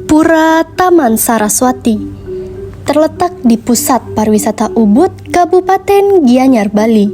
Pura Taman Saraswati terletak di pusat pariwisata Ubud, Kabupaten Gianyar, Bali.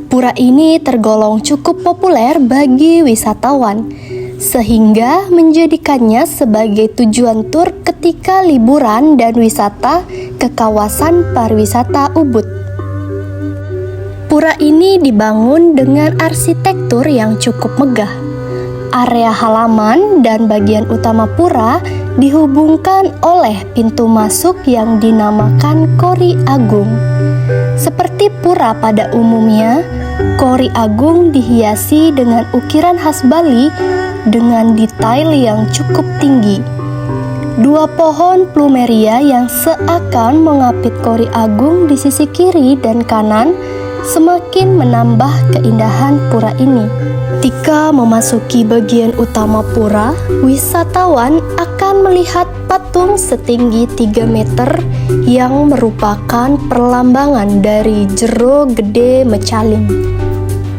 Pura ini tergolong cukup populer bagi wisatawan, sehingga menjadikannya sebagai tujuan tur ketika liburan dan wisata ke kawasan pariwisata Ubud. Pura ini dibangun dengan arsitektur yang cukup megah. Area halaman dan bagian utama pura dihubungkan oleh pintu masuk yang dinamakan Kori Agung. Seperti pura pada umumnya, Kori Agung dihiasi dengan ukiran khas Bali dengan detail yang cukup tinggi. Dua pohon plumeria yang seakan mengapit Kori Agung di sisi kiri dan kanan semakin menambah keindahan pura ini. Ketika memasuki bagian utama pura, wisatawan akan melihat patung setinggi 3 meter yang merupakan perlambangan dari Jero Gede Mecalim.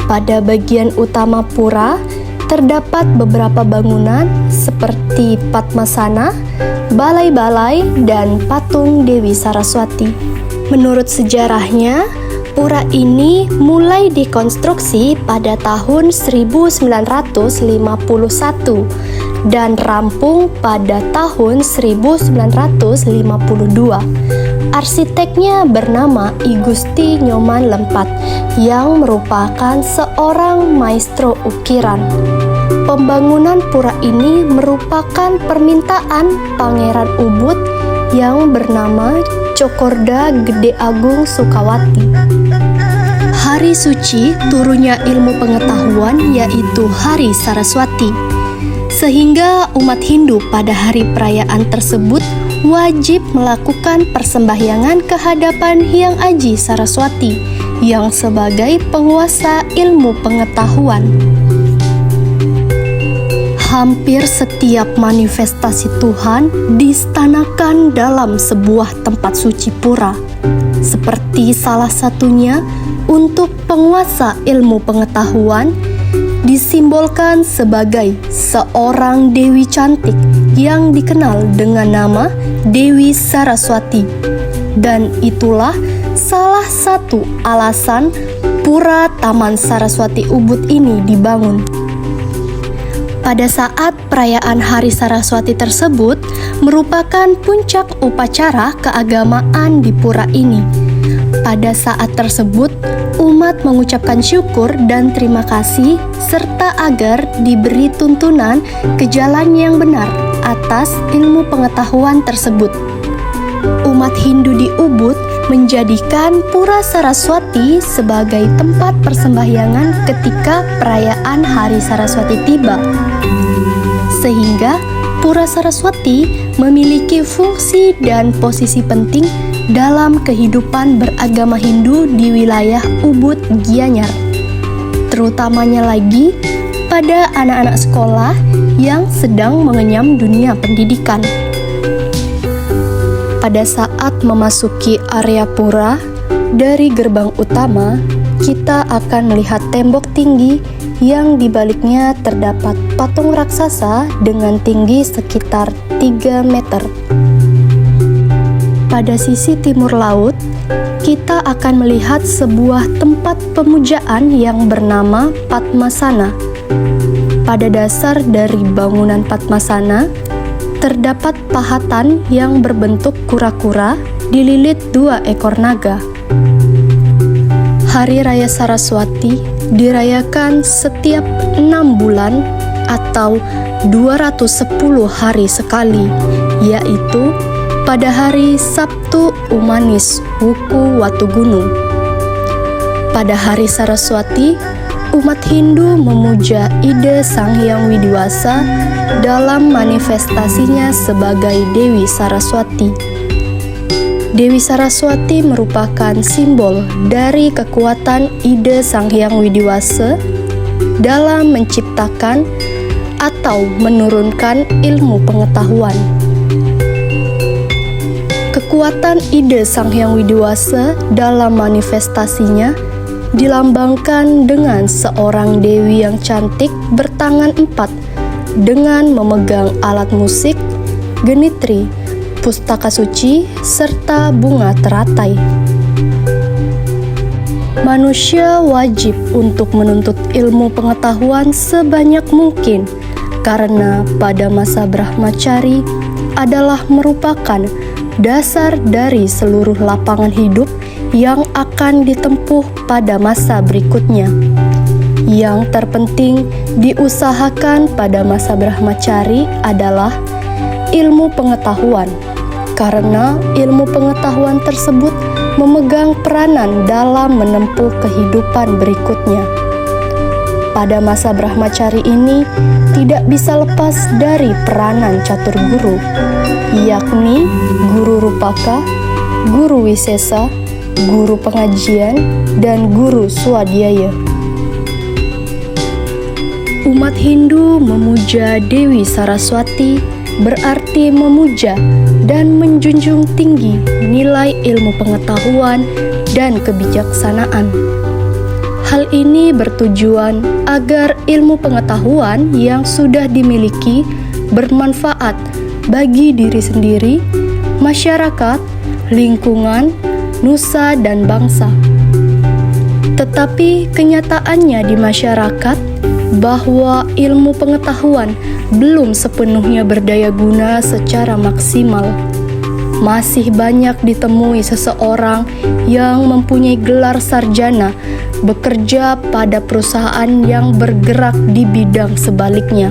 Pada bagian utama pura, terdapat beberapa bangunan seperti Padmasana, balai-balai, dan patung Dewi Saraswati. Menurut sejarahnya, pura ini mulai dikonstruksi pada tahun 1951 dan rampung pada tahun 1952. Arsiteknya bernama I Gusti Nyoman Lempat yang merupakan seorang maestro ukiran. Pembangunan pura ini merupakan permintaan Pangeran Ubud yang bernama Cokorda Gede Agung Sukawati. Hari suci turunnya ilmu pengetahuan yaitu Hari Saraswati, sehingga umat Hindu pada hari perayaan tersebut wajib melakukan persembahyangan ke hadapan Hyang Aji Saraswati yang sebagai penguasa ilmu pengetahuan. Hampir setiap manifestasi Tuhan diistanakan dalam sebuah tempat suci pura, seperti salah satunya untuk penguasa ilmu pengetahuan disimbolkan sebagai seorang dewi cantik yang dikenal dengan nama Dewi Saraswati. Dan itulah salah satu alasan Pura Taman Saraswati Ubud ini dibangun. Pada saat perayaan Hari Saraswati tersebut merupakan puncak upacara keagamaan di pura ini. Pada saat tersebut, umat mengucapkan syukur dan terima kasih serta agar diberi tuntunan ke jalan yang benar atas ilmu pengetahuan tersebut. Umat Hindu di Ubud menjadikan Pura Saraswati sebagai tempat persembahyangan ketika perayaan Hari Saraswati tiba. Sehingga Pura Saraswati memiliki fungsi dan posisi penting dalam kehidupan beragama Hindu di wilayah Ubud Gianyar. Terutamanya lagi pada anak-anak sekolah yang sedang mengenyam dunia pendidikan. Pada saat memasuki area pura, dari gerbang utama, kita akan melihat tembok tinggi yang di baliknya terdapat patung raksasa dengan tinggi sekitar 3 meter. Pada sisi timur laut, kita akan melihat sebuah tempat pemujaan yang bernama Padmasana. Pada dasar dari bangunan Padmasana, terdapat pahatan yang berbentuk kura-kura dililit 2 ekor naga. Hari Raya Saraswati dirayakan setiap 6 bulan atau 210 hari sekali, yaitu pada hari Sabtu Umanis Wuku Watugunung. Pada hari Saraswati, umat Hindu memuja Ida Sang Hyang Widiwasa dalam manifestasinya sebagai Dewi Saraswati. Dewi Saraswati merupakan simbol dari kekuatan Ida Sang Hyang Widiwasa dalam menciptakan atau menurunkan ilmu pengetahuan. Kekuatan Ida Sang Hyang Widiwasa dalam manifestasinya dilambangkan dengan seorang dewi yang cantik bertangan 4 dengan memegang alat musik genitri, pustaka suci, serta bunga teratai. Manusia wajib untuk menuntut ilmu pengetahuan sebanyak mungkin, karena pada masa Brahmacari adalah merupakan dasar dari seluruh lapangan hidup yang akan ditempuh pada masa berikutnya. Yang terpenting diusahakan pada masa Brahmacari adalah ilmu pengetahuan, karena ilmu pengetahuan tersebut memegang peranan dalam menempuh kehidupan berikutnya. Pada masa Brahmacari ini tidak bisa lepas dari peranan catur guru, yakni guru rupaka, guru wisesa, guru pengajian, dan guru swadhyaya. Umat Hindu memuja Dewi Saraswati berarti memuja dan menjunjung tinggi nilai ilmu pengetahuan dan kebijaksanaan. Hal ini bertujuan agar ilmu pengetahuan yang sudah dimiliki bermanfaat bagi diri sendiri, masyarakat, lingkungan, nusa, dan bangsa. Tetapi kenyataannya di masyarakat bahwa ilmu pengetahuan belum sepenuhnya berdaya guna secara maksimal. Masih banyak ditemui seseorang yang mempunyai gelar sarjana bekerja pada perusahaan yang bergerak di bidang sebaliknya,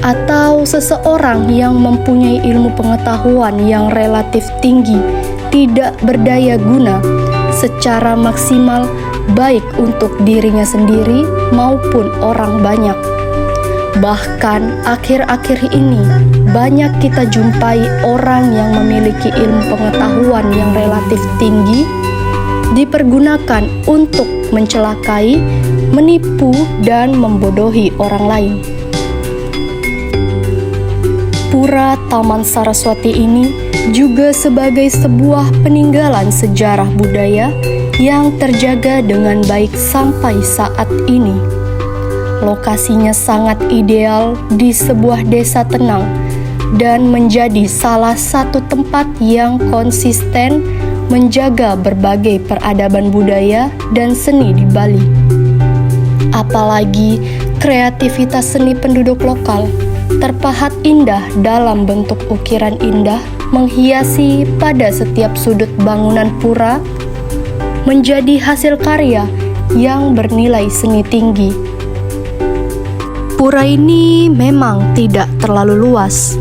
atau seseorang yang mempunyai ilmu pengetahuan yang relatif tinggi tidak berdaya guna secara maksimal baik untuk dirinya sendiri maupun orang banyak. Bahkan akhir-akhir ini banyak kita jumpai orang yang memiliki ilmu pengetahuan yang relatif tinggi dipergunakan untuk mencelakai, menipu, dan membodohi orang lain. Pura Taman Saraswati ini juga sebagai sebuah peninggalan sejarah budaya yang terjaga dengan baik sampai saat ini. Lokasinya sangat ideal di sebuah desa tenang dan menjadi salah satu tempat yang konsisten menjaga berbagai peradaban budaya dan seni di Bali. Apalagi kreativitas seni penduduk lokal terpahat indah dalam bentuk ukiran indah menghiasi pada setiap sudut bangunan pura, menjadi hasil karya yang bernilai seni tinggi. Pura ini memang tidak terlalu luas.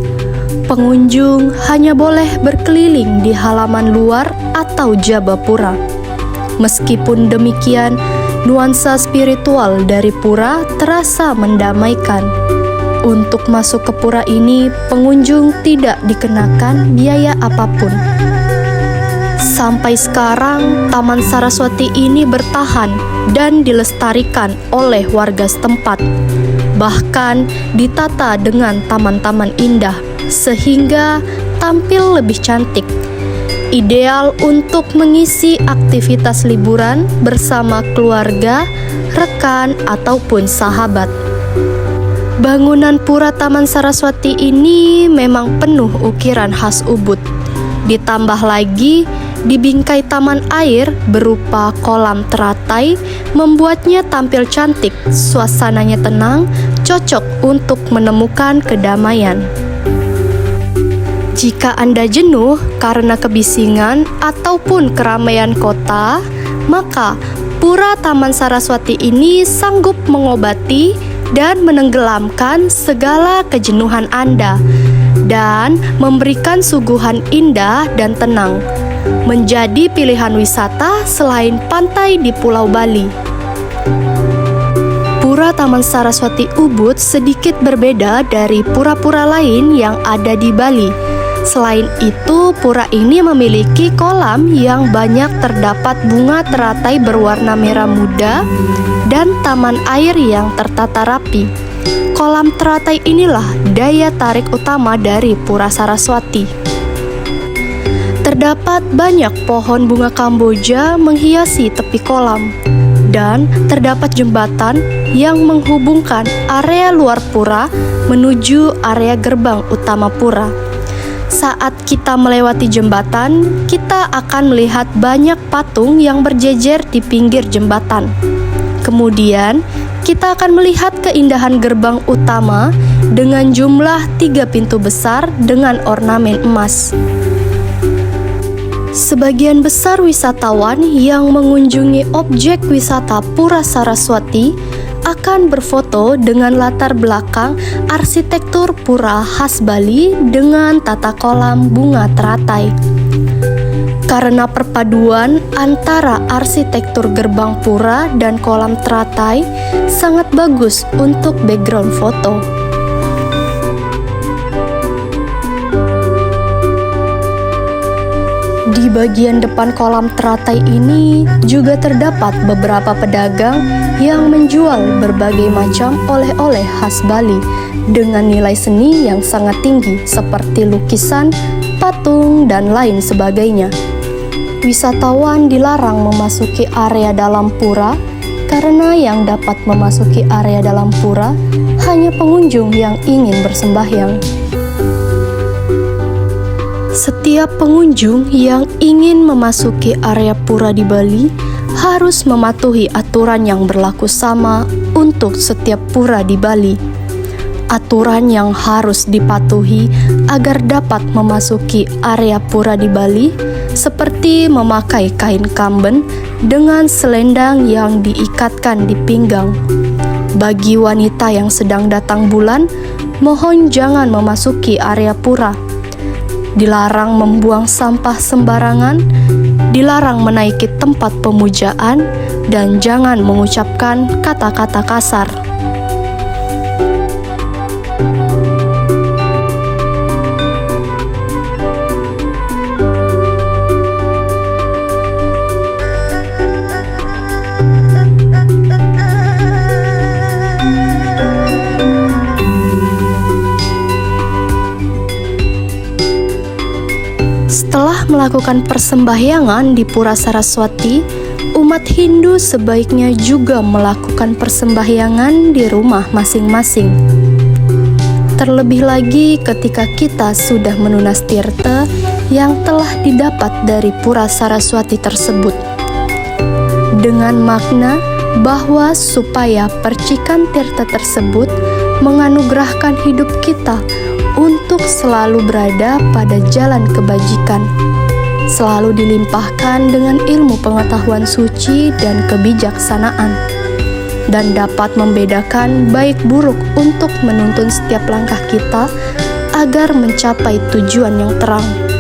Pengunjung hanya boleh berkeliling di halaman luar atau jaba pura. Meskipun demikian, nuansa spiritual dari pura terasa mendamaikan. Untuk masuk ke pura ini, pengunjung tidak dikenakan biaya apapun. Sampai sekarang, Taman Saraswati ini bertahan dan dilestarikan oleh warga setempat. Bahkan ditata dengan taman-taman indah, sehingga tampil lebih cantik. Ideal untuk mengisi aktivitas liburan bersama keluarga, rekan, ataupun sahabat. Bangunan Pura Taman Saraswati ini memang penuh ukiran khas Ubud. Ditambah lagi, di bingkai taman air berupa kolam teratai membuatnya tampil cantik, suasananya tenang, cocok untuk menemukan kedamaian. Jika Anda jenuh karena kebisingan ataupun keramaian kota, maka Pura Taman Saraswati ini sanggup mengobati dan menenggelamkan segala kejenuhan Anda dan memberikan suguhan indah dan tenang, menjadi pilihan wisata selain pantai di Pulau Bali. Pura Taman Saraswati Ubud sedikit berbeda dari pura-pura lain yang ada di Bali. Selain itu, pura ini memiliki kolam yang banyak terdapat bunga teratai berwarna merah muda dan taman air yang tertata rapi. Kolam teratai inilah daya tarik utama dari Pura Saraswati. Terdapat banyak pohon bunga Kamboja menghiasi tepi kolam, dan terdapat jembatan yang menghubungkan area luar pura menuju area gerbang utama pura. Saat kita melewati jembatan, kita akan melihat banyak patung yang berjejer di pinggir jembatan. Kemudian, kita akan melihat keindahan gerbang utama dengan jumlah 3 pintu besar dengan ornamen emas. Sebagian besar wisatawan yang mengunjungi objek wisata Pura Saraswati akan berfoto dengan latar belakang arsitektur pura khas Bali dengan tata kolam bunga teratai. Karena perpaduan antara arsitektur gerbang pura dan kolam teratai sangat bagus untuk background foto. Di bagian depan kolam teratai ini juga terdapat beberapa pedagang yang menjual berbagai macam oleh-oleh khas Bali dengan nilai seni yang sangat tinggi seperti lukisan, patung, dan lain sebagainya. Wisatawan dilarang memasuki area dalam pura karena yang dapat memasuki area dalam pura hanya pengunjung yang ingin bersembahyang. Setiap pengunjung yang ingin memasuki area pura di Bali harus mematuhi aturan yang berlaku sama untuk setiap pura di Bali. Aturan yang harus dipatuhi agar dapat memasuki area pura di Bali seperti memakai kain kamben dengan selendang yang diikatkan di pinggang. Bagi wanita yang sedang datang bulan, mohon jangan memasuki area pura. Dilarang membuang sampah sembarangan, dilarang menaiki tempat pemujaan, dan jangan mengucapkan kata-kata kasar. Setelah melakukan persembahyangan di Pura Saraswati, umat Hindu sebaiknya juga melakukan persembahyangan di rumah masing-masing. Terlebih lagi ketika kita sudah menunas tirta yang telah didapat dari Pura Saraswati tersebut. Dengan makna bahwa supaya percikan tirta tersebut menganugerahkan hidup kita untuk selalu berada pada jalan kebajikan, selalu dilimpahkan dengan ilmu pengetahuan suci dan kebijaksanaan, dan dapat membedakan baik buruk untuk menuntun setiap langkah kita agar mencapai tujuan yang terang.